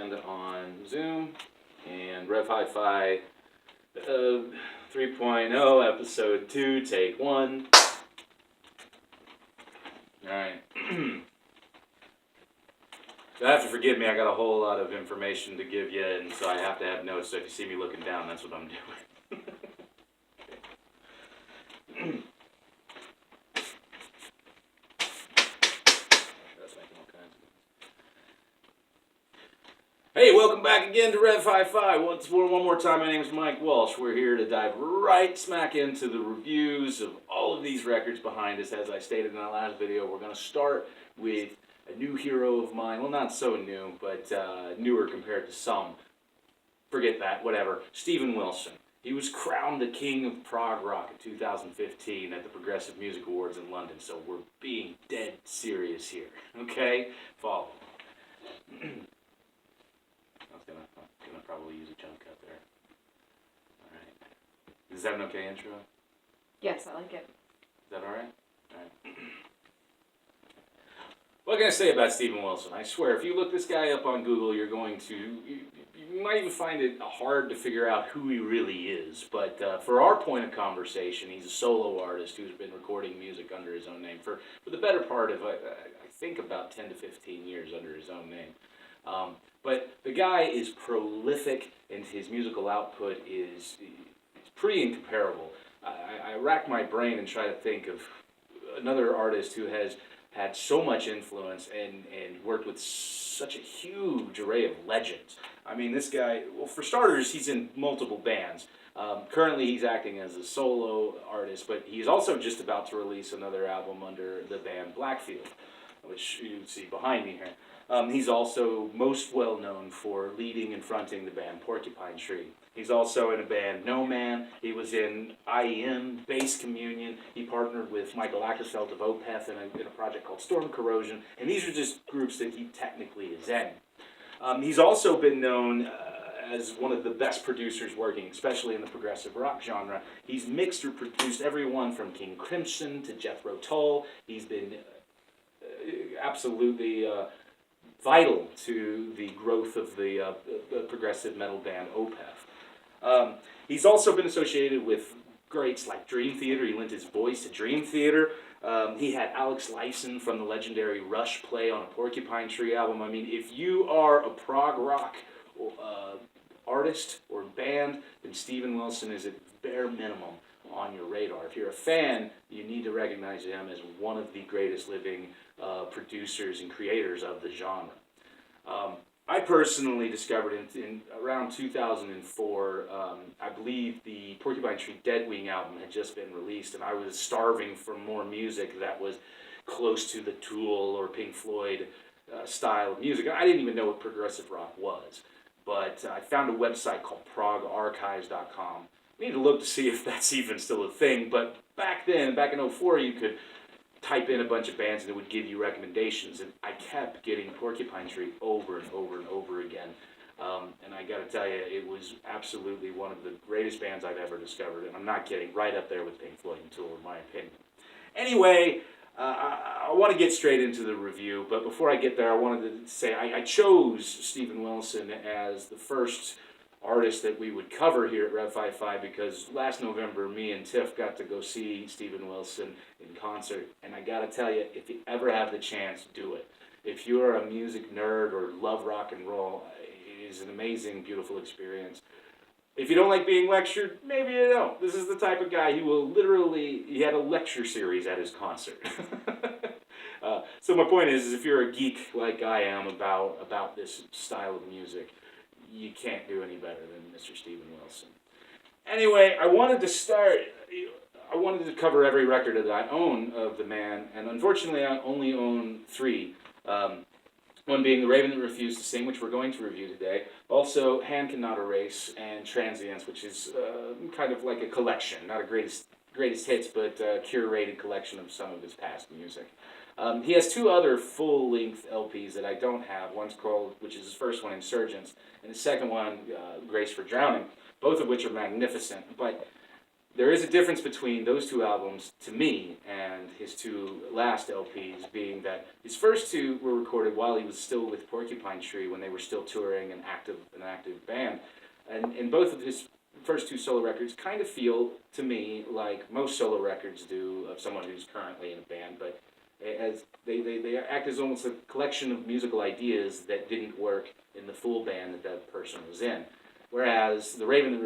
and on Zoom, and Revhifi 3.0, episode 2, take 1. Alright. So I have to forgive me, I got a whole lot of information to give you, and so I have to have notes, so if you see me looking down, that's what I'm doing. Hey, welcome back again to Revhifi. Once more, one more time, my name is Mike Walsh. We're here to dive right smack into the reviews of all of these records behind us. As I stated in our last video, we're going to start with a new hero of mine. Well, not so new, but newer compared to some. Forget that, whatever. Steven Wilson. He was crowned the king of prog rock in 2015 at the Progressive Music Awards in London, so we're being dead serious here, okay? Follow. I'm gonna probably use a jump cut there. Alright. Is that an okay intro? Yes, I like it. Is that alright? Alright. What can I say about Steven Wilson? I swear, if you look this guy up on Google, you're going to... You might even find it hard to figure out who he really is. But for our point of conversation, he's a solo artist who's been recording music under his own name for the better part of, I think, about 10 to 15 years under his own name. But the guy is prolific, and his musical output is pretty incomparable. I rack my brain and try to think of another artist who has had so much influence and worked with such a huge array of legends. I mean, this guy, well, for starters, he's in multiple bands. Currently, he's acting as a solo artist, but he's also just about to release another album under the band Blackfield, which you see behind me here. He's also most well known for leading and fronting the band Porcupine Tree. He's also in a band No Man. He was in IEM, Bass Communion. He partnered with Michael Ackerfeld of Opeth in a project called Storm Corrosion. And these are just groups that he technically is in. He's also been known as one of the best producers working, especially in the progressive rock genre. He's mixed or produced everyone from King Crimson to Jethro Tull. He's been absolutely... vital to the growth of the progressive metal band Opeth. He's also been associated with greats like Dream Theater. He lent his voice to Dream Theater. He had Alex Lifeson from the legendary Rush play on a Porcupine Tree album. I mean, if you are a prog rock artist or band, then Steven Wilson is at bare minimum on your radar. If you're a fan, you need to recognize him as one of the greatest living producers and creators of the genre. I personally discovered in around 2004, I believe the Porcupine Tree Deadwing album had just been released, and I was starving for more music that was close to the Tool or Pink Floyd style of music. I didn't even know what progressive rock was, but I found a website called progarchives.com. I need to look to see if that's even still a thing, but back then, back in 2004, you could type in a bunch of bands and it would give you recommendations, and I kept getting Porcupine Tree over and over and over again. And I gotta tell you, it was absolutely one of the greatest bands I've ever discovered, and I'm not kidding, right up there with Pink Floyd and Tool, in my opinion. Anyway, I want to get straight into the review, but before I get there, I wanted to say I chose Steven Wilson as the first artist that we would cover here at Revhifi because last November, me and Tiff got to go see Steven Wilson in concert, and I gotta tell you, if you ever have the chance, do it. If you're a music nerd or love rock and roll, it is an amazing, beautiful experience. If you don't like being lectured, maybe you don't. This is the type of guy who will literally, he had a lecture series at his concert. So my point is if you're a geek like I am about this style of music, you can't do any better than Mr. Steven Wilson. Anyway, I wanted to cover every record that I own of the man, and unfortunately I only own 3. One being The Raven That Refused to Sing, which we're going to review today. Also, Hand Cannot Erase, and Transience, which is kind of like a collection, not a greatest hits, but a curated collection of some of his past music. He has 2 other full-length LPs that I don't have. One's called, which is his first one, Insurgents, and the second one, Grace for Drowning, both of which are magnificent. But there is a difference between those two albums, to me, and his two last LPs, being that his first two were recorded while he was still with Porcupine Tree, when they were still touring an active band. And both of his first two solo records kind of feel, to me, like most solo records do of someone who's currently in a band, but as they act as almost a collection of musical ideas that didn't work in the full band that person was in. Whereas the Raven